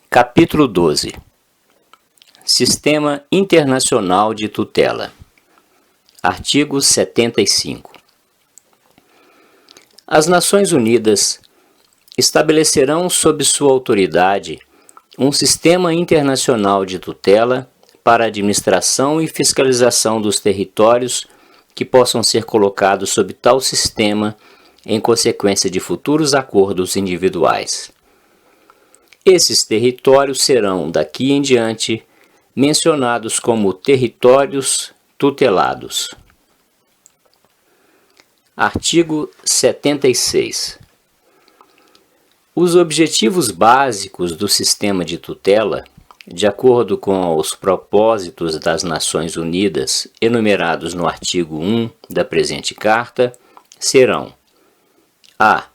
Capítulo 12. Sistema Internacional de Tutela. Artigo 75. As Nações Unidas estabelecerão sob sua autoridade um sistema internacional de tutela para a administração e fiscalização dos territórios que possam ser colocados sob tal sistema em consequência de futuros acordos individuais. Esses territórios serão, daqui em diante, mencionados como territórios tutelados. Artigo 76. Os objetivos básicos do sistema de tutela, de acordo com os propósitos das Nações Unidas enumerados no artigo 1 da presente Carta, serão: a.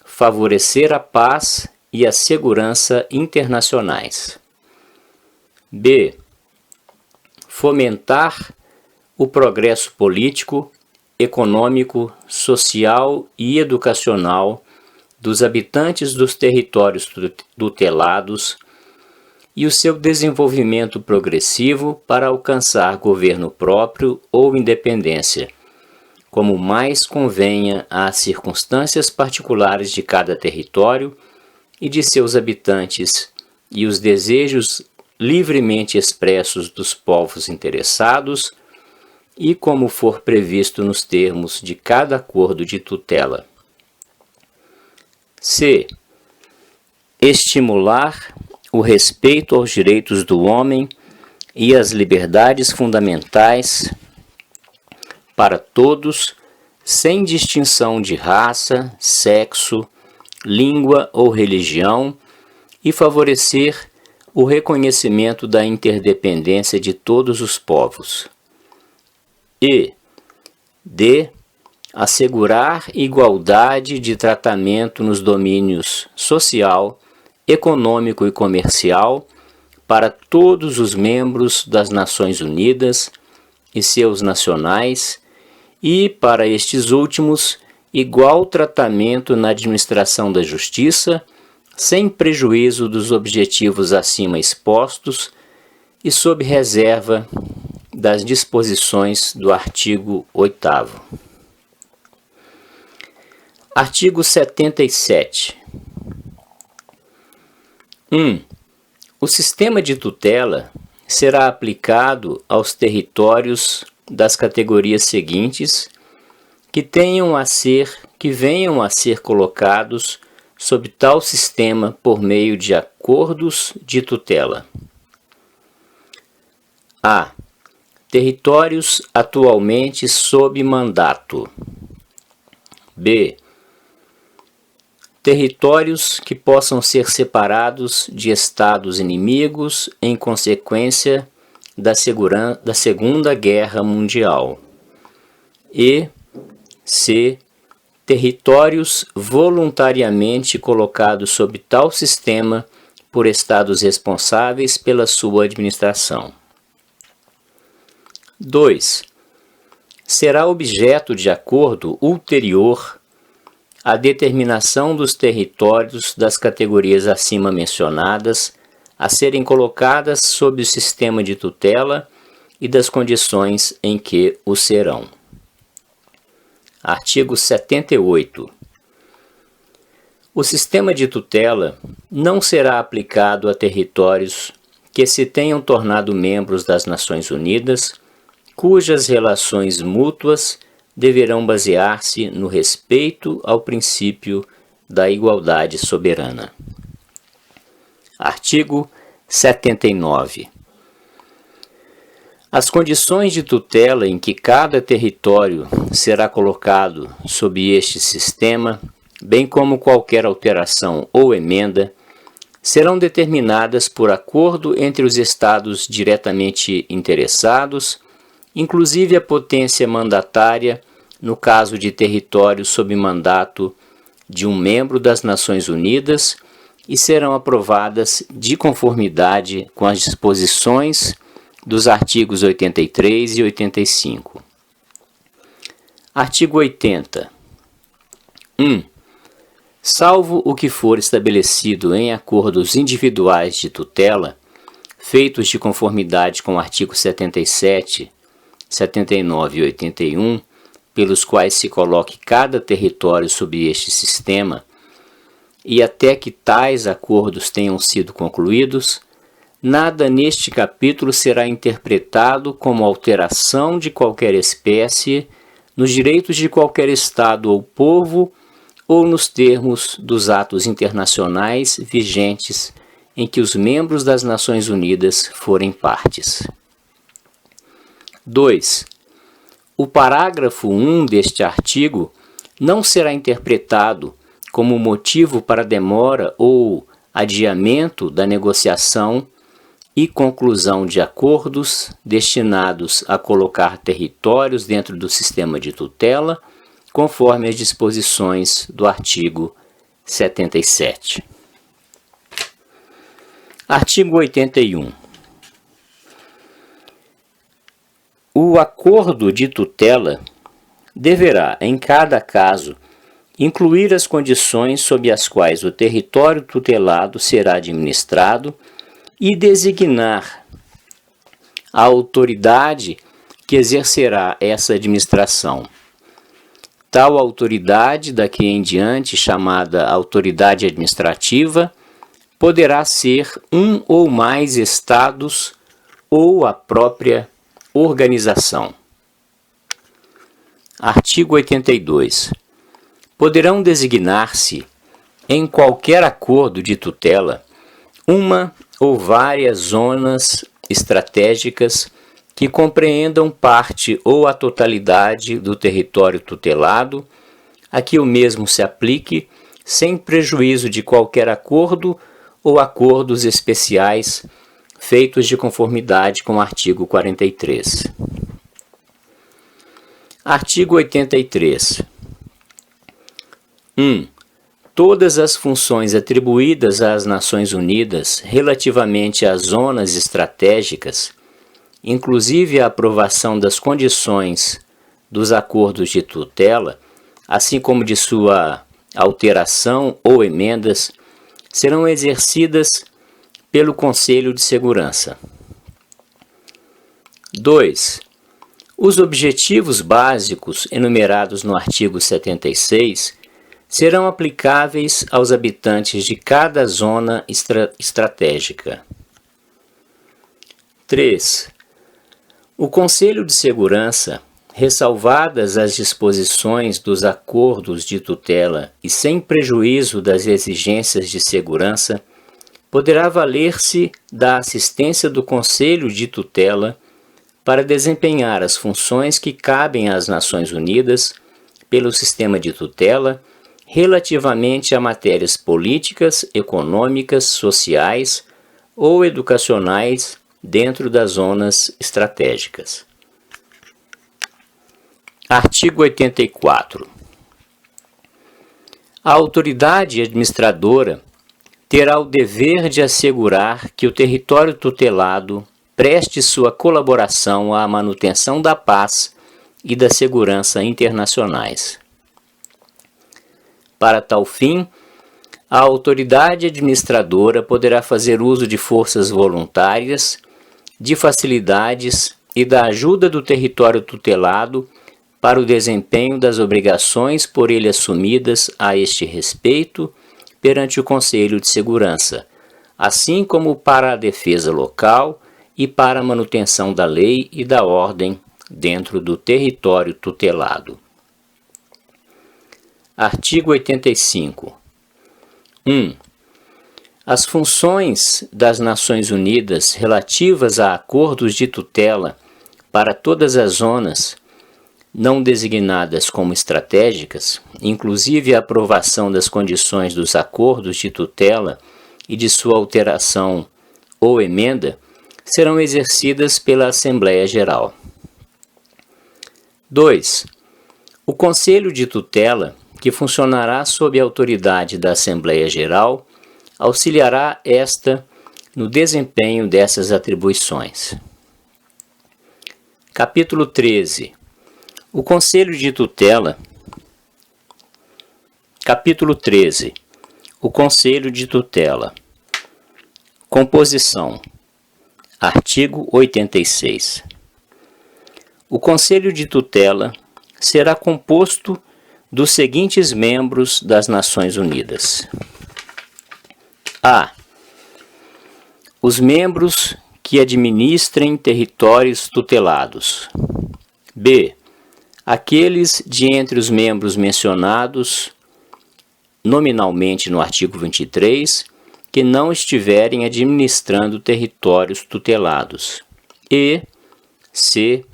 Favorecer a paz e a segurança internacionais. B. Fomentar o progresso político, econômico, social e educacional dos habitantes dos territórios tutelados e o seu desenvolvimento progressivo para alcançar governo próprio ou independência, como mais convenha às circunstâncias particulares de cada território e de seus habitantes, e os desejos livremente expressos dos povos interessados, e como for previsto nos termos de cada acordo de tutela. C. Estimular o respeito aos direitos do homem e às liberdades fundamentais para todos, sem distinção de raça, sexo, língua ou religião, e favorecer o reconhecimento da interdependência de todos os povos. E D. Assegurar igualdade de tratamento nos domínios social, econômico e comercial para todos os membros das Nações Unidas e seus nacionais, e, para estes últimos, igual tratamento na administração da justiça, sem prejuízo dos objetivos acima expostos e sob reserva das disposições do artigo 8º. Artigo 77. 1. O sistema de tutela será aplicado aos territórios das categorias seguintes que venham a ser colocados sob tal sistema por meio de acordos de tutela. A. Territórios atualmente sob mandato. B. Territórios que possam ser separados de estados inimigos em consequência da Segunda Guerra Mundial. E C. Territórios voluntariamente colocados sob tal sistema por estados responsáveis pela sua administração. 2. Será objeto de acordo ulterior a determinação dos territórios das categorias acima mencionadas a serem colocadas sob o sistema de tutela e das condições em que o serão. Artigo 78. O sistema de tutela não será aplicado a territórios que se tenham tornado membros das Nações Unidas, cujas relações mútuas deverão basear-se no respeito ao princípio da igualdade soberana. Artigo 79. As condições de tutela em que cada território será colocado sob este sistema, bem como qualquer alteração ou emenda, serão determinadas por acordo entre os estados diretamente interessados, inclusive a potência mandatária, no caso de território sob mandato de um membro das Nações Unidas, e serão aprovadas de conformidade com as disposições dos artigos 83 e 85. Artigo 80. 1. salvo o que for estabelecido em acordos individuais de tutela, feitos de conformidade com o artigo 77, 79 e 81, pelos quais se coloque cada território sob este sistema, e até que tais acordos tenham sido concluídos, nada neste capítulo será interpretado como alteração de qualquer espécie nos direitos de qualquer Estado ou povo ou nos termos dos atos internacionais vigentes em que os membros das Nações Unidas forem partes. 2. O parágrafo 1 deste artigo não será interpretado como motivo para demora ou adiamento da negociação e conclusão de acordos destinados a colocar territórios dentro do sistema de tutela, conforme as disposições do artigo 77. Artigo 81. O acordo de tutela deverá, em cada caso, incluir as condições sob as quais o território tutelado será administrado e designar a autoridade que exercerá essa administração. Tal autoridade, daqui em diante chamada autoridade administrativa, poderá ser um ou mais estados ou a própria organização. Artigo 82. Poderão designar-se, em qualquer acordo de tutela, uma ou várias zonas estratégicas que compreendam parte ou a totalidade do território tutelado, a que o mesmo se aplique, sem prejuízo de qualquer acordo ou acordos especiais feitos de conformidade com o artigo 43. Artigo 83. 1. Todas as funções atribuídas às Nações Unidas relativamente às zonas estratégicas, inclusive a aprovação das condições dos acordos de tutela, assim como de sua alteração ou emendas, serão exercidas pelo Conselho de Segurança. 2. Os objetivos básicos enumerados no artigo 76 serão aplicáveis aos habitantes de cada zona estratégica. 3. O Conselho de Segurança, ressalvadas as disposições dos acordos de tutela e sem prejuízo das exigências de segurança, poderá valer-se da assistência do Conselho de Tutela para desempenhar as funções que cabem às Nações Unidas pelo sistema de tutela relativamente a matérias políticas, econômicas, sociais ou educacionais dentro das zonas estratégicas. Artigo 84. A autoridade administradora terá o dever de assegurar que o território tutelado preste sua colaboração à manutenção da paz e da segurança internacionais. Para tal fim, a autoridade administradora poderá fazer uso de forças voluntárias, de facilidades e da ajuda do território tutelado para o desempenho das obrigações por ele assumidas a este respeito perante o Conselho de Segurança, assim como para a defesa local e para a manutenção da lei e da ordem dentro do território tutelado. Artigo 85. 1. As funções das Nações Unidas relativas a acordos de tutela para todas as zonas não designadas como estratégicas, inclusive a aprovação das condições dos acordos de tutela e de sua alteração ou emenda, serão exercidas pela Assembleia Geral. 2. O Conselho de Tutela, que funcionará sob a autoridade da Assembleia Geral, auxiliará esta no desempenho dessas atribuições. Capítulo 13. O Conselho de Tutela. Capítulo 13. O Conselho de Tutela. Composição. Artigo 86. O Conselho de Tutela será composto dos seguintes membros das Nações Unidas. A. Os membros que administrem territórios tutelados. B. Aqueles de entre os membros mencionados nominalmente no artigo 23 que não estiverem administrando territórios tutelados. E. C.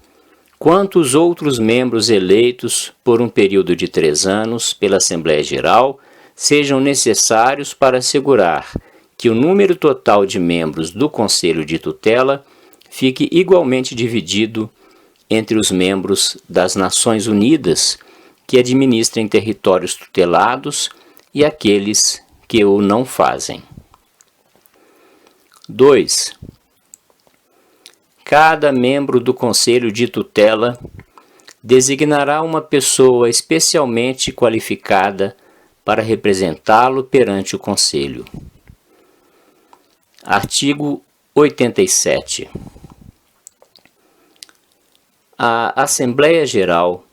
Quantos outros membros eleitos por um período de 3 anos pela Assembleia Geral sejam necessários para assegurar que o número total de membros do Conselho de Tutela fique igualmente dividido entre os membros das Nações Unidas que administrem territórios tutelados e aqueles que o não fazem. 2. Cada membro do Conselho de Tutela designará uma pessoa especialmente qualificada para representá-lo perante o Conselho. Artigo 87. A Assembleia Geral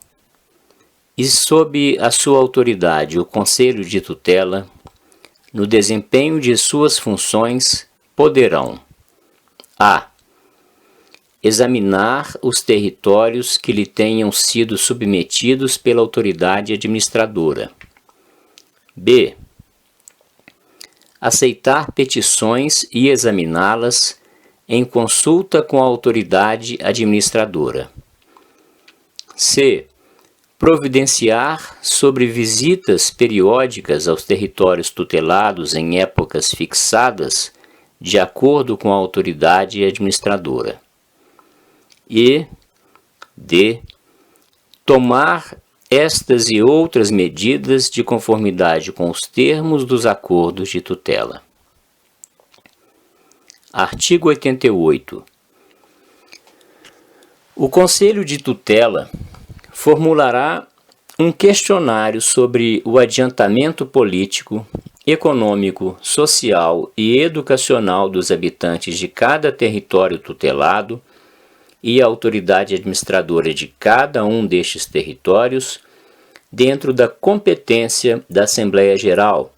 e, sob a sua autoridade, o Conselho de Tutela, no desempenho de suas funções, poderão: a. Examinar os territórios que lhe tenham sido submetidos pela autoridade administradora. B. Aceitar petições e examiná-las em consulta com a autoridade administradora. C. Providenciar sobre visitas periódicas aos territórios tutelados em épocas fixadas, de acordo com a autoridade administradora. E. D. Tomar estas e outras medidas de conformidade com os termos dos acordos de tutela. Artigo 88. O Conselho de Tutela formulará um questionário sobre o adiantamento político, econômico, social e educacional dos habitantes de cada território tutelado e a autoridade administradora de cada um destes territórios, dentro da competência da Assembleia Geral.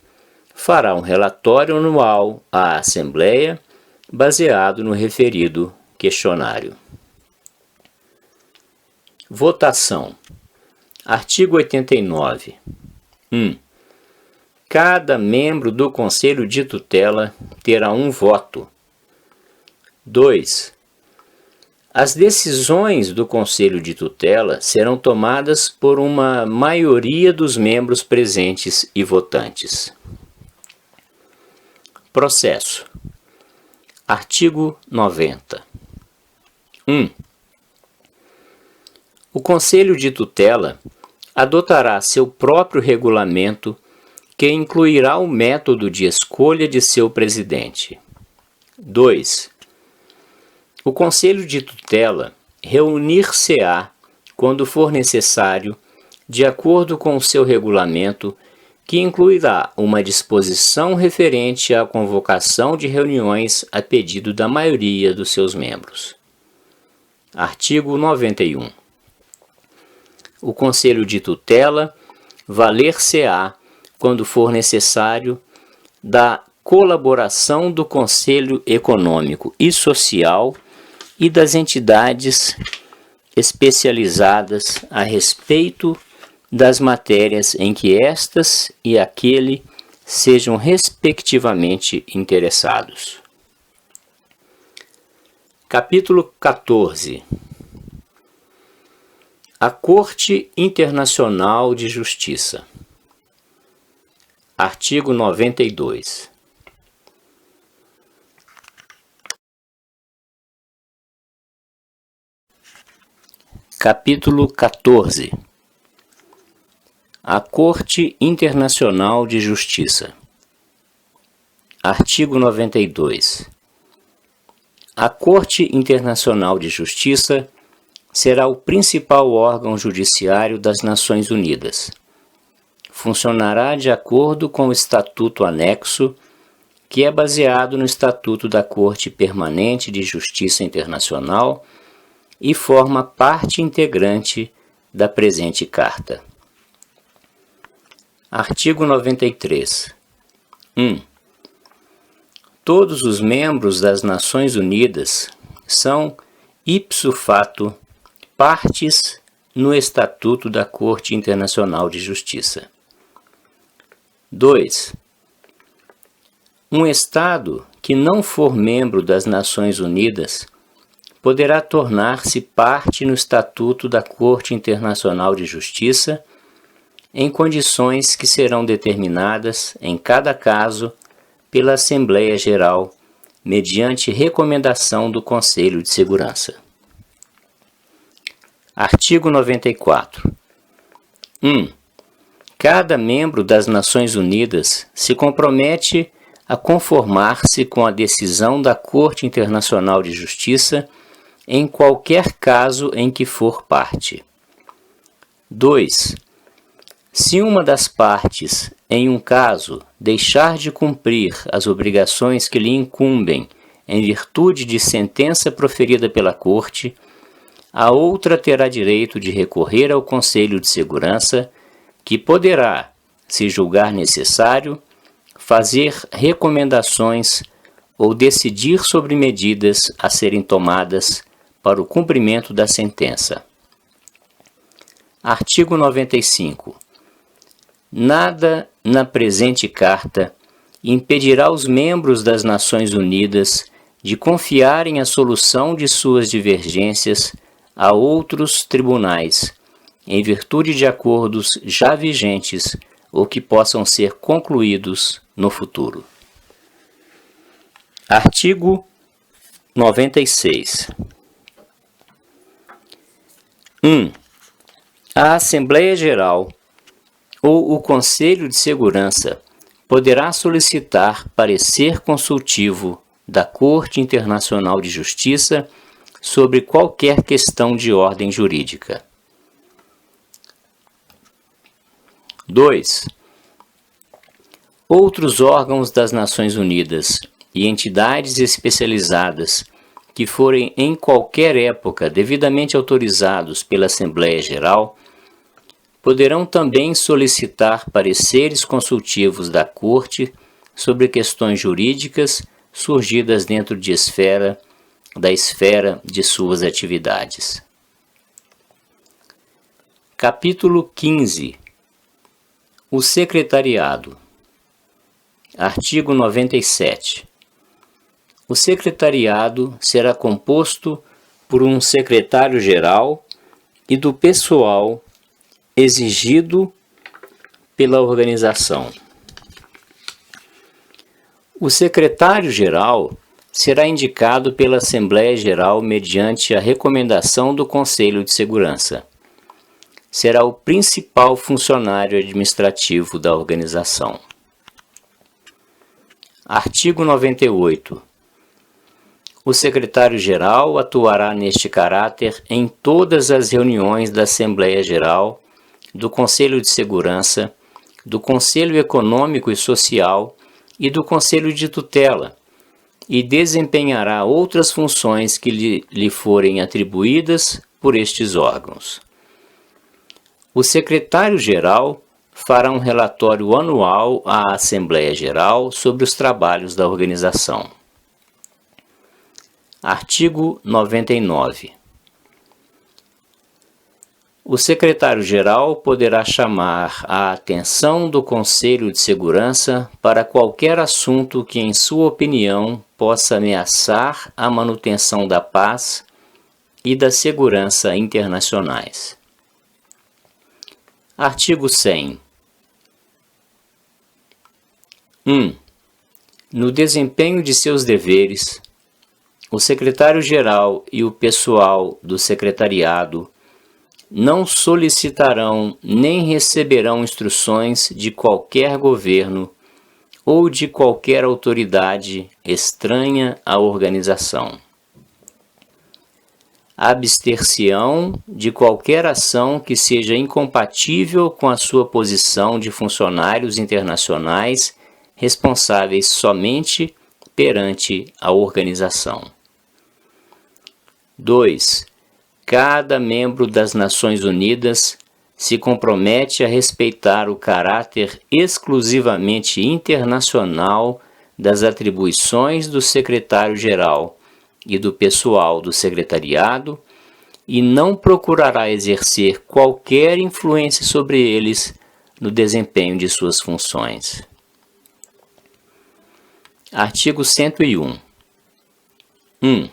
Fará um relatório anual à Assembleia, baseado no referido questionário. Votação. Artigo 89. 1. Cada membro do Conselho de Tutela terá um voto. 2. As decisões do Conselho de Tutela serão tomadas por uma maioria dos membros presentes e votantes. Processo. Artigo 90. 1. O Conselho de Tutela adotará seu próprio regulamento que incluirá o método de escolha de seu presidente. 2. O Conselho de Tutela reunir-se-á, quando for necessário, de acordo com o seu regulamento, que incluirá uma disposição referente à convocação de reuniões a pedido da maioria dos seus membros. Artigo 91. O Conselho de Tutela valer-se-á, quando for necessário, da colaboração do Conselho Econômico e Social e das entidades especializadas a respeito das matérias em que estas e aquele sejam respectivamente interessados. Capítulo 14. A Corte Internacional de Justiça. Artigo 92. Capítulo 14. A Corte Internacional de Justiça. Artigo 92. A Corte Internacional de Justiça será o principal órgão judiciário das Nações Unidas. funcionará de acordo com o Estatuto Anexo, que é baseado no Estatuto da Corte Permanente de Justiça Internacional e forma parte integrante da presente Carta. Artigo 93. 1. Todos os membros das Nações Unidas são, ipso facto, partes no Estatuto da Corte Internacional de Justiça. 2. Um Estado que não for membro das Nações Unidas poderá tornar-se parte no Estatuto da Corte Internacional de Justiça em condições que serão determinadas, em cada caso, pela Assembleia Geral, mediante recomendação do Conselho de Segurança. Artigo 94. 1. Cada membro das Nações Unidas se compromete a conformar-se com a decisão da Corte Internacional de Justiça em qualquer caso em que for parte. 2. Se uma das partes, em um caso, deixar de cumprir as obrigações que lhe incumbem em virtude de sentença proferida pela Corte, a outra terá direito de recorrer ao Conselho de Segurança, que poderá, se julgar necessário, fazer recomendações ou decidir sobre medidas a serem tomadas para o cumprimento da sentença. Artigo 95. Nada na presente Carta impedirá os membros das Nações Unidas de confiarem a solução de suas divergências a outros tribunais, em virtude de acordos já vigentes ou que possam ser concluídos no futuro. Artigo 96. 1. A Assembleia Geral ou o Conselho de Segurança poderá solicitar parecer consultivo da Corte Internacional de Justiça sobre qualquer questão de ordem jurídica. 2. Outros órgãos das Nações Unidas e entidades especializadas que forem em qualquer época devidamente autorizados pela Assembleia Geral poderão também solicitar pareceres consultivos da Corte sobre questões jurídicas surgidas dentro da esfera de suas atividades. Capítulo 15. O Secretariado. Artigo 97. O Secretariado será composto por um secretário-geral e do pessoal exigido pela organização. O secretário-geral será indicado pela Assembleia Geral mediante a recomendação do Conselho de Segurança. Será o principal funcionário administrativo da organização. Artigo 98. O secretário-geral atuará neste caráter em todas as reuniões da Assembleia Geral, do Conselho de Segurança, do Conselho Econômico e Social e do Conselho de Tutela, e desempenhará outras funções que lhe forem atribuídas por estes órgãos. O secretário-geral fará um relatório anual à Assembleia Geral sobre os trabalhos da organização. Artigo 99. O secretário-geral poderá chamar a atenção do Conselho de Segurança para qualquer assunto que, em sua opinião, possa ameaçar a manutenção da paz e da segurança internacionais. Artigo 100. 1. No desempenho de seus deveres, o secretário-geral e o pessoal do secretariado não solicitarão nem receberão instruções de qualquer governo ou de qualquer autoridade estranha à organização. abster-se-ão de qualquer ação que seja incompatível com a sua posição de funcionários internacionais responsáveis somente perante a organização. 2. Cada membro das Nações Unidas se compromete a respeitar o caráter exclusivamente internacional das atribuições do secretário-geral e do pessoal do secretariado e não procurará exercer qualquer influência sobre eles no desempenho de suas funções. Artigo 101. 1.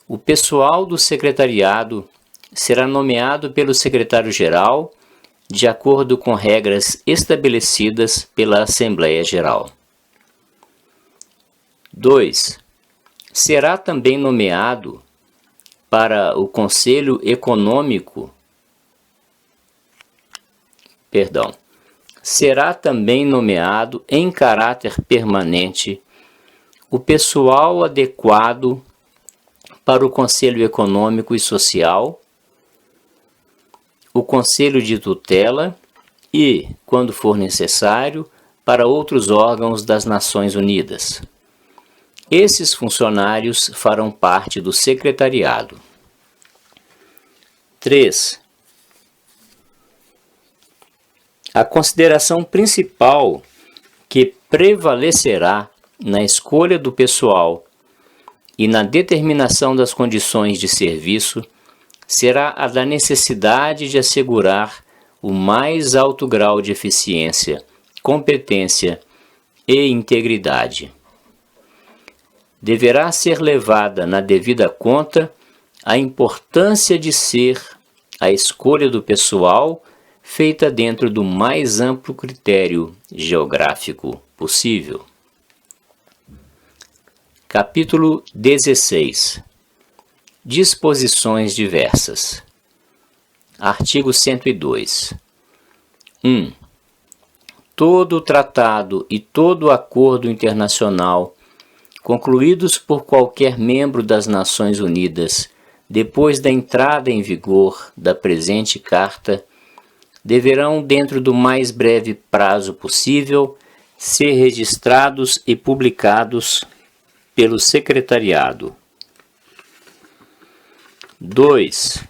O pessoal do secretariado será nomeado pelo secretário-geral de acordo com regras estabelecidas pela Assembleia Geral. 2. Será também nomeado para o Conselho Econômico, será também nomeado em caráter permanente o pessoal adequado para o Conselho Econômico e Social, o Conselho de Tutela e, quando for necessário, para outros órgãos das Nações Unidas. Esses funcionários farão parte do secretariado. 3. A consideração principal que prevalecerá na escolha do pessoal e na determinação das condições de serviço será a da necessidade de assegurar o mais alto grau de eficiência, competência e integridade. Deverá ser levada na devida conta a importância de ser a escolha do pessoal feita dentro do mais amplo critério geográfico possível. Capítulo 16. Disposições diversas. Artigo 102. 1. Todo tratado e todo acordo internacional concluídos por qualquer membro das Nações Unidas depois da entrada em vigor da presente Carta, deverão, dentro do mais breve prazo possível, ser registrados e publicados pelo Secretariado. 2.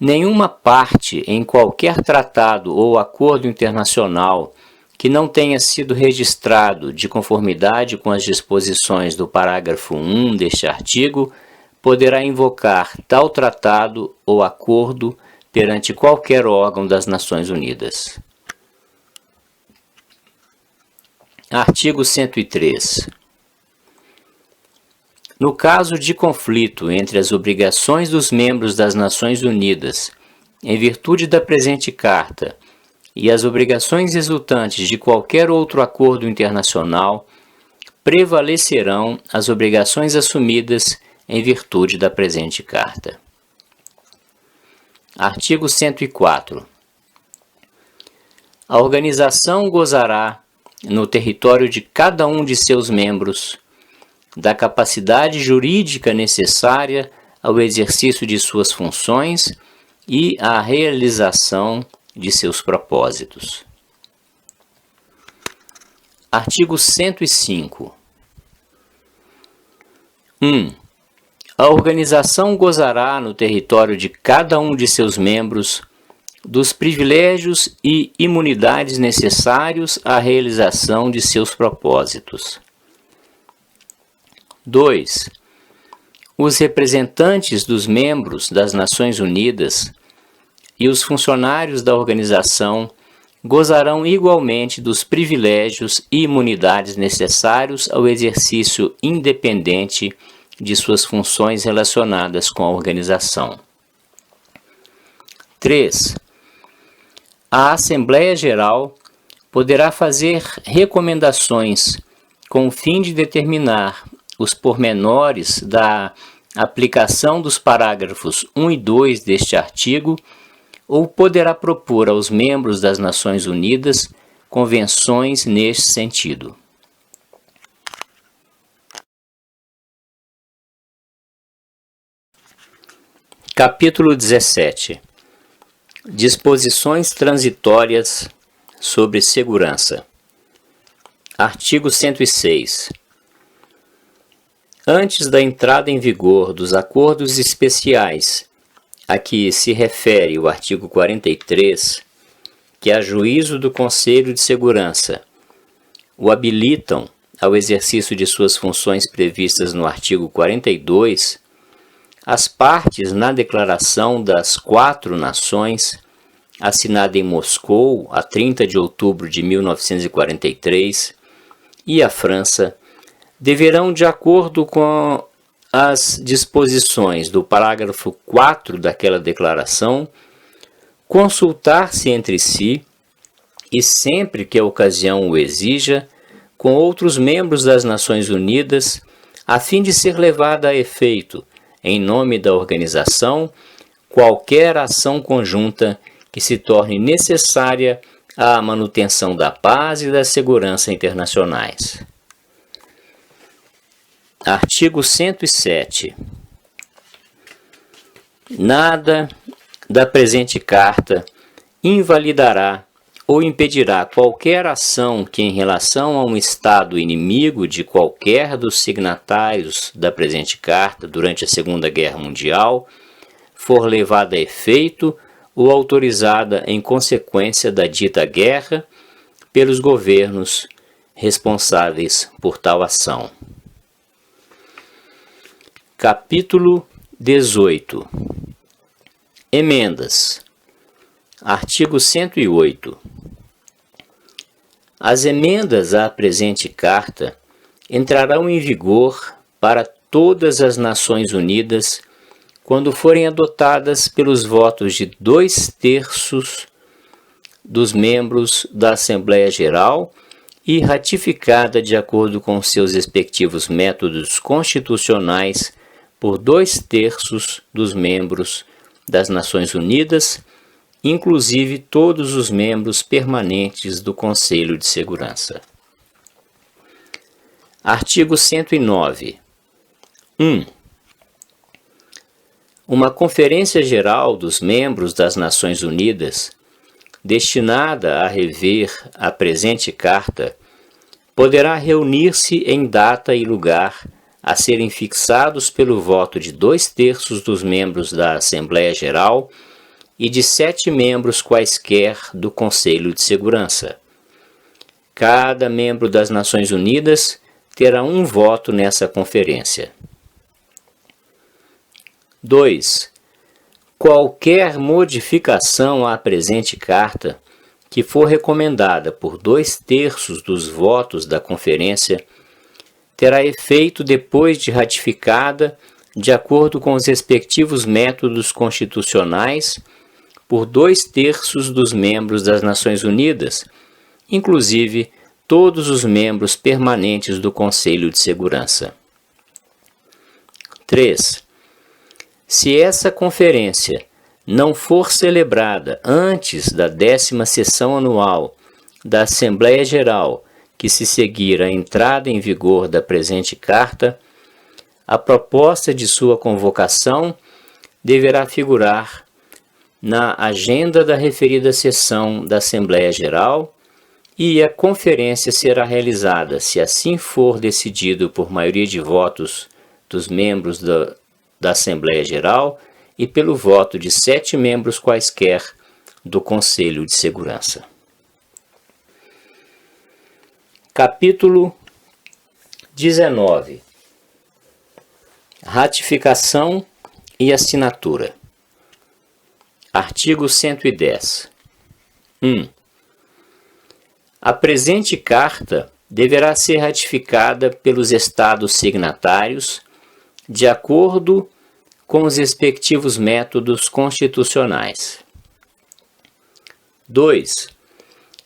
Nenhuma parte em qualquer tratado ou acordo internacional que não tenha sido registrado de conformidade com as disposições do parágrafo 1 deste artigo poderá invocar tal tratado ou acordo perante qualquer órgão das Nações Unidas. Artigo 103. No caso de conflito entre as obrigações dos membros das Nações Unidas, em virtude da presente Carta, e as obrigações resultantes de qualquer outro acordo internacional, prevalecerão as obrigações assumidas em virtude da presente Carta. Artigo 104. A organização gozará, no território de cada um de seus membros, da capacidade jurídica necessária ao exercício de suas funções e à realização de seus propósitos. Artigo 105. 1. A organização gozará no território de cada um de seus membros dos privilégios e imunidades necessários à realização de seus propósitos. 2. Os representantes dos membros das Nações Unidas e os funcionários da organização gozarão igualmente dos privilégios e imunidades necessários ao exercício independente de suas funções relacionadas com a organização. 3. A Assembleia Geral poderá fazer recomendações com o fim de determinar os pormenores da aplicação dos parágrafos 1 e 2 deste artigo, ou poderá propor aos membros das Nações Unidas convenções neste sentido. Capítulo 17. Disposições transitórias sobre segurança. Artigo 106. Antes da entrada em vigor dos acordos especiais a que se refere o artigo 43, que a juízo do Conselho de Segurança o habilitam ao exercício de suas funções previstas no artigo 42, as partes na Declaração das Quatro Nações, assinada em Moscou a 30 de outubro de 1943, e a França, deverão, de acordo com as disposições do parágrafo 4 daquela declaração, consultar-se entre si e, sempre que a ocasião o exija, com outros membros das Nações Unidas, a fim de ser levada a efeito, em nome da organização, qualquer ação conjunta que se torne necessária à manutenção da paz e da segurança internacionais. Artigo 107. Nada da presente Carta invalidará ou impedirá qualquer ação que, em relação a um Estado inimigo de qualquer dos signatários da presente Carta durante a Segunda Guerra Mundial, for levada a efeito ou autorizada em consequência da dita guerra pelos governos responsáveis por tal ação. Capítulo 18. Emendas. Artigo 108. As emendas à presente Carta entrarão em vigor para todas as Nações Unidas quando forem adotadas pelos votos de 2/3 dos membros da Assembleia Geral e ratificada de acordo com seus respectivos métodos constitucionais por 2/3 dos membros das Nações Unidas, inclusive todos os membros permanentes do Conselho de Segurança. Artigo 109. 1. Uma Conferência Geral dos membros das Nações Unidas, destinada a rever a presente Carta, poderá reunir-se em data e lugar a serem fixados pelo voto de 2/3 dos membros da Assembleia Geral e de 7 membros quaisquer do Conselho de Segurança. Cada membro das Nações Unidas terá um voto nessa conferência. 2. Qualquer modificação à presente Carta que for recomendada por 2/3 dos votos da conferência terá efeito depois de ratificada, de acordo com os respectivos métodos constitucionais, por 2/3 dos membros das Nações Unidas, inclusive todos os membros permanentes do Conselho de Segurança. 3. Se essa conferência não for celebrada antes da 10ª sessão anual da Assembleia Geral que se seguir à entrada em vigor da presente Carta, a proposta de sua convocação deverá figurar na agenda da referida sessão da Assembleia Geral e a conferência será realizada, se assim for decidido por maioria de votos dos membros da Assembleia Geral e pelo voto de 7 membros quaisquer do Conselho de Segurança. Capítulo 19. Ratificação e assinatura. Artigo 110. 1. A presente Carta deverá ser ratificada pelos Estados signatários de acordo com os respectivos métodos constitucionais. 2.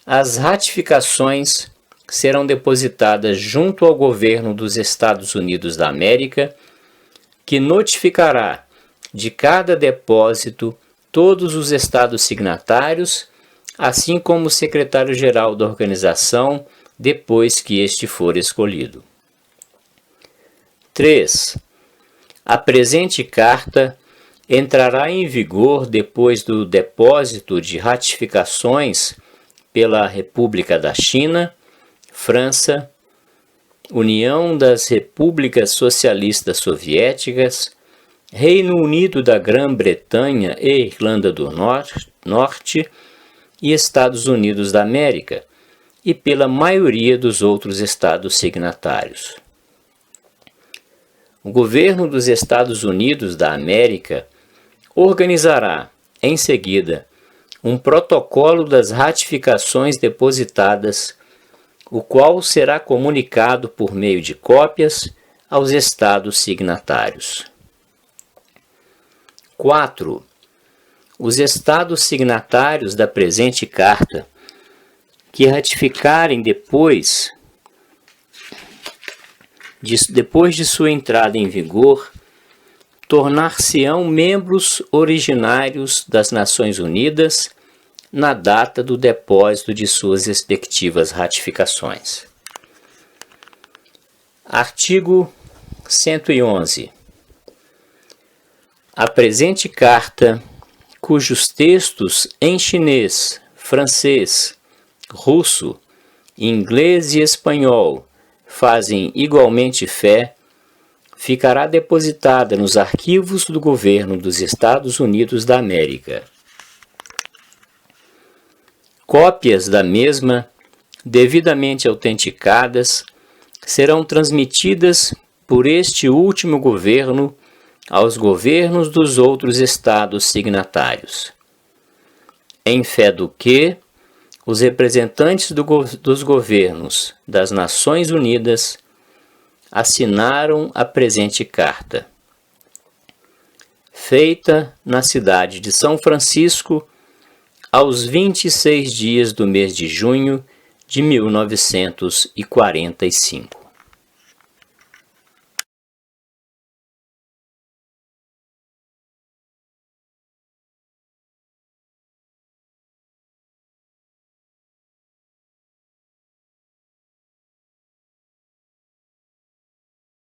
As ratificações serão depositadas junto ao governo dos Estados Unidos da América, que notificará de cada depósito todos os estados signatários, assim como o secretário-geral da organização, depois que este for escolhido. 3. A presente Carta entrará em vigor depois do depósito de ratificações pela República da China, França, União das Repúblicas Socialistas Soviéticas, Reino Unido da Grã-Bretanha e Irlanda do Norte e Estados Unidos da América, e pela maioria dos outros estados signatários. O governo dos Estados Unidos da América organizará, em seguida, um protocolo das ratificações depositadas, o qual será comunicado por meio de cópias aos estados signatários. 4. Os estados signatários da presente carta, que ratificarem depois de sua entrada em vigor, tornar-se-ão membros originários das Nações Unidas na data do depósito de suas respectivas ratificações. Artigo 111. A presente carta, cujos textos em chinês, francês, russo, inglês e espanhol fazem igualmente fé, ficará depositada nos arquivos do governo dos Estados Unidos da América. Cópias da mesma, devidamente autenticadas, serão transmitidas por este último governo aos governos dos outros estados signatários, em fé do que os representantes dos governos das Nações Unidas assinaram a presente carta, feita na cidade de São Francisco, aos 26 dias do mês de junho de 1945.